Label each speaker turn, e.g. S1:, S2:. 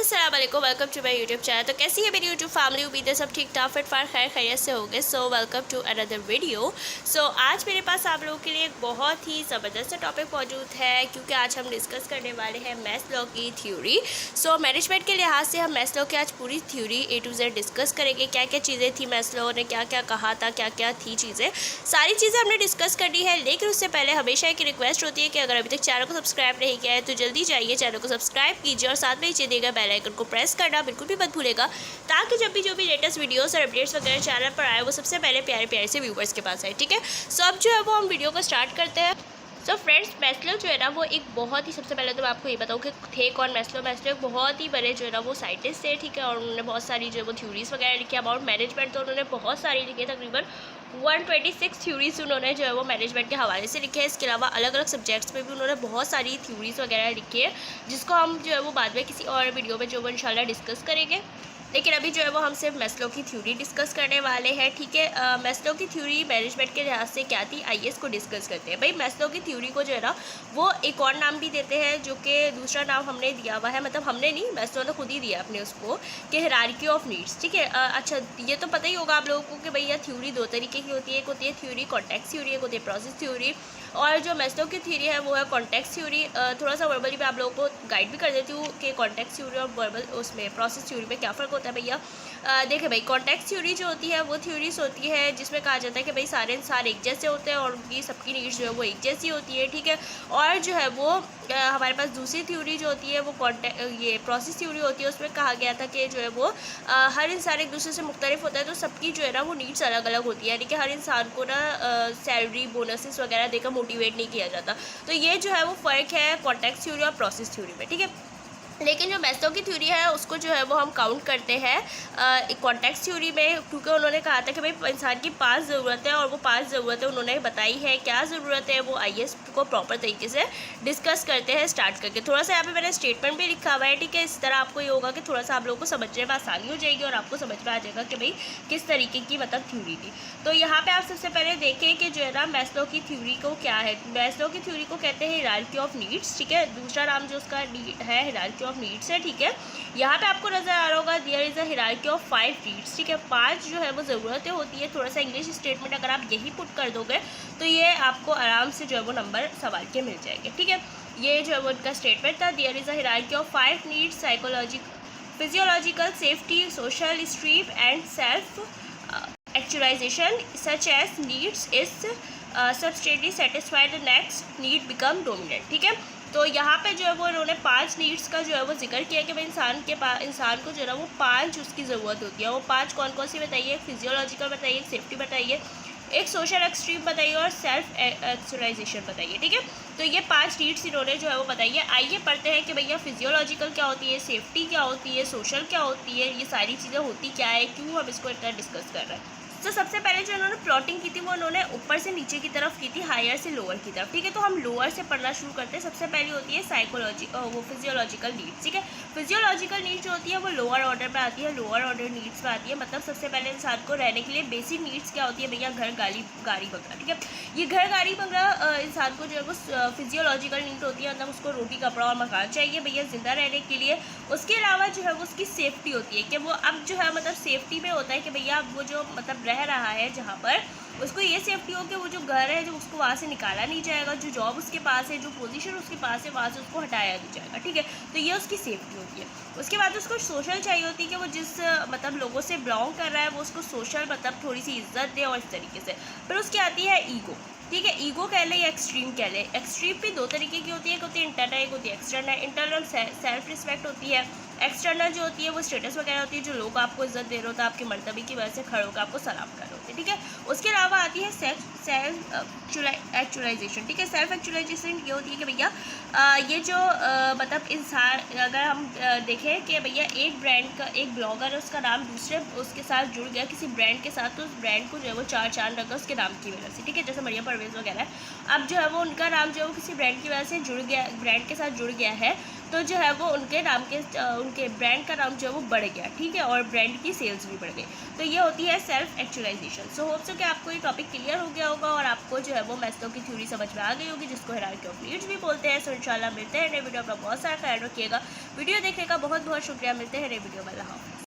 S1: अस्सलाम वालेकुम, welcome to my YouTube channel. तो कैसी है मेरी यूट्यूब फैमिली? उम्मीद है सब ठीक ठाक फिट फाट खैर खैरियत से होंगे। So welcome to another video. So आज मेरे पास आप लोगों के लिए एक बहुत ही ज़बरदस्त टॉपिक मौजूद है, क्योंकि आज हम डिस्कस करने वाले हैं मैस्लो की थ्योरी। सो मैनेजमेंट के लिहाज से हम मैस्लो की आज पूरी theory A to Z discuss करेंगे। क्या क्या चीज़ें थी, मैस्लो ने क्या क्या कहा था, क्या क्या थी चीज़ें, सारी चीज़ें हमने डिस्कस करनी है। लेकिन उससे पहले हमेशा एक रिक्वेस्ट होती है कि अगर अभी तक चैनल को सब्सक्राइब नहीं किया है तो जल्दी जाइए चैनल को सब्सक्राइब कीजिए और साथ में नीचे दिए गए बेल आइकन को प्रेस करना बिल्कुल भी मत भूलेगा, ताकि जब भी जो भी लेटेस्ट वीडियोस और अपडेट्स वगैरह चैनल पर आए वो सबसे पहले प्यारे प्यारे से व्यूवर्स के पास आए। ठीक है, सो अब जो है वो हम वीडियो को स्टार्ट करते हैं। सो फ्रेंड्स, मैस्लो जो है ना वो एक बहुत ही, सबसे पहले तो मैं आपको ये बताऊँ कि थे कौन मैस्लो। मैस्लो एक बहुत ही बड़े जो है ना वो साइंटिस्ट थे। ठीक है, और उन्होंने बहुत सारी जो है वो थ्योरीज वगैरह लिखी अबाउट मैनेजमेंट। तो उन्होंने बहुत सारी लिखी, तकरीबन 126 थ्योरीज उन्होंने जो है वो मैनेजमेंट के हवाले से लिखे हैं। इसके अलावा अलग अलग सब्जेक्ट्स में भी उन्होंने बहुत सारी थ्योरीज वगैरह लिखी है, जिसको हम जो है वो बाद में किसी और वीडियो में जो वो इंशाल्लाह डिस्कस करेंगे। लेकिन अभी जो है वो हम सिर्फ मैस्लो की थ्योरी डिस्कस करने वाले हैं। ठीक है, मैस्लो की थ्योरी मैनेजमेंट के लिहाज से क्या थी, आइए इसको डिस्कस करते हैं। भाई मैस्लो की थ्योरी को जो है ना वो एक और नाम भी देते हैं, जो कि दूसरा नाम हमने दिया हुआ है, मतलब हमने नहीं, मैस्लो ने खुद ही दिया अपने उसको, कि हायरार्की ऑफ नीड्स। ठीक है, अच्छा ये तो पता ही होगा आप लोगों को कि भैया थ्योरी दो तरीके की होती है। एक होती है थ्योरी कॉन्टेक्स्ट थ्योरी, एक होती है प्रोसेस थ्योरी। और जो मैस्लो की थ्योरी है वो है कॉन्टेक्स्ट थ्योरी। थोड़ा सा वर्बली मैं आप लोगों को गाइड भी कर देती हूँ कि कॉन्टेक्स्ट थ्योरी और वर्बल उसमें प्रोसेस थ्योरी में क्या फ़र्क होता है। भैया देखिए भाई, कॉन्टेक्स्ट थ्योरी जो होती है वो थ्योरीज होती है जिसमें कहा जाता है कि भाई सारे इंसान एक जैसे होते हैं और उनकी सबकी नीड्स जो है वो एक जैसी होती है। ठीक है, और जो है वो हमारे पास दूसरी थ्योरी जो होती है वो ये प्रोसेस थ्योरी होती है। उसमें कहा गया था कि जो है वो हर इंसान एक दूसरे से मुख्तलिफ होता है, तो सबकी जो है ना वो नीड्स अलग अलग होती है। यानी कि हर इंसान को ना सैलरी बोनसेस वगैरह देकर मोटिवेट नहीं किया जाता। तो ये जो है वो फ़र्क है कॉन्टेक्स्ट थ्योरी और प्रोसेस थ्योरी में। ठीक है, लेकिन जो मैस्लो की थ्योरी है उसको जो है वो हम काउंट करते हैं कॉन्टेक्स्ट थ्योरी में, क्योंकि उन्होंने कहा था कि भाई इंसान की 5 ज़रूरतें और वो 5 ज़रूरतें उन्होंने बताई है। क्या ज़रूरत है वो आइए इसको प्रॉपर तरीके से डिस्कस करते हैं स्टार्ट करके। थोड़ा सा यहाँ पे मैंने स्टेटमेंट भी लिखा हुआ है। ठीक है, इस तरह आपको ये होगा कि थोड़ा सा आप लोगों को समझने में आसानी हो जाएगी और आपको समझ में आ जाएगा कि भाई किस तरीके की मतलब थ्योरी थी। तो यहाँ पर आप सबसे पहले देखें कि जो है ना मैस्लो की थ्योरी को क्या है। मैस्लो की थ्योरी को कहते हैं हायरार्की ऑफ नीड्स। ठीक है, दूसरा नाम जो उसका है हायरार्की ऑफ नीड्स है। ठीक है, यहाँ पे आपको नजर आ रहा होगा there is a hierarchy of 5 needs. ठीक है, 5 जो है वो ज़रूरतें होती है। थोड़ा सा इंग्लिश स्टेटमेंट अगर आप यही पुट कर दोगे तो ये आपको आराम से जो है वो नंबर सवाल के मिल जाएंगे। ठीक है, ये जो है वो उनका स्टेटमेंट था, there is a hierarchy of 5 needs, physiological, safety, social, esteem and self actualization such as needs is substantially satisfied the next need become dominant. ठीक है, तो यहाँ पे जो है वो उन्होंने 5 नीड्स का जो है वो जिक्र किया कि भाई इंसान को जो है ना वो 5 उसकी ज़रूरत होती है। वो 5 कौन कौन सी बताइए, एक फिजियोलॉजिकल बताइए, एक सेफ्टी बताइए, एक सोशल एक्सट्रीम बताइए और सेल्फ एक्चुअलाइजेशन बताइए। ठीक है, तो ये 5 नीड्स इन्होंने जो है वो बताइए। आइए पढ़ते हैं कि भैया फिजियोलॉजिकल क्या होती है, सेफ्टी क्या होती है, सोशल क्या होती है, ये सारी चीज़ें होती क्या है, क्यों हम इसको इतना डिस्कस कर रहे हैं। तो सबसे पहले जो उन्होंने प्लॉटिंग की थी वो उन्होंने ऊपर से नीचे की तरफ की थी, हायर से लोअर की तरफ। ठीक है, तो हम लोअर से पढ़ना शुरू करते हैं। सबसे पहली होती है वो फिजियोलॉजिकल नीड्स। ठीक है, फिजियोलॉजिकल नीड्स जो होती है वो लोअर ऑर्डर में आती है, लोअर ऑर्डर नीड्स में आती है। मतलब सबसे पहले इंसान को रहने के लिए बेसिक नीड्स क्या होती है भैया, घर, गाड़ी बंगला। ठीक है, ये घर, गाड़ी बंगला इंसान को जो है वो फिजियोलॉजिकल नीड होती है, मतलब उसको रोटी, कपड़ा और मकान चाहिए भैया जिंदा रहने के लिए। उसके अलावा जो है वो उसकी सेफ्टी होती है कि वो अब जो है मतलब सेफ्टी में होता है कि भैया वो जो मतलब रह रहा है जहाँ पर, उसको ये सेफ्टी हो कि वो जो घर है जो उसको वहाँ से निकाला नहीं जाएगा, जो जॉब उसके पास है, जो पोजीशन उसके पास है वहाँ से उसको हटाया नहीं जाएगा। ठीक है, तो ये उसकी सेफ्टी होती है। उसके बाद उसको सोशल चाहिए होती है कि वो जिस मतलब लोगों से बिलोंग कर रहा है वो उसको सोशल मतलब थोड़ी सी इज्जत दे और इस तरीके से। फिर उसकी आती है ईगो। ठीक है, ईगो कह ले या एक्सट्रीम कह ले। एक्सट्रीम भी 2 तरीके की होती है, एक होती है इंटरनल, एक होती है एक्सटर्नल। इंटरनल सेल्फ रिस्पेक्ट होती है, एक्सटर्नल जो होती है वो स्टेटस वगैरह होती है, जो लोग आपको इज्जत दे रहे होते हैं, आपके मर्तबे की वजह से खड़े होकर आपको सलाम कर रहे होते हैं। ठीक है, उसके अलावा आती है सेल्फ एक्चुअलाइजेशन। ठीक है, सेल्फ एक्चुअलाइजेशन ये होती है कि भैया ये जो मतलब इंसान, अगर हम देखें कि भैया एक ब्रांड का एक ब्लॉगर है, उसका नाम दूसरे उसके साथ जुड़ गया किसी ब्रांड के साथ, तो उस ब्रांड को जो है वो 4 चांद लगा उसके नाम की वजह से। ठीक है, जैसे मरियम परवेज़ वगैरह, अब जो है वो उनका नाम जो है वो किसी ब्रांड की वजह से जुड़ गया, ब्रांड के साथ जुड़ गया है, तो जो है वो उनके नाम के उनके ब्रांड का नाम जो है वो बढ़ गया, ठीक है, और ब्रांड की सेल्स भी बढ़ गई। तो ये होती है self actualisation. So hope so कि आपको ये टॉपिक क्लियर हो गया होगा और आपको जो है वो मैस्लो की थ्योरी समझ में आ गई होगी, जिसको हायरार्की ऑफ नीड्स भी बोलते हैं। सो इंशाल्लाह मिलते हैं नए वीडियो। अपना बहुत सारा ख्याल रखिएगा। वीडियो देखने का बहुत बहुत शुक्रिया। मिलते हैं नए वीडियो में। अल्लाह हाफ़िज़।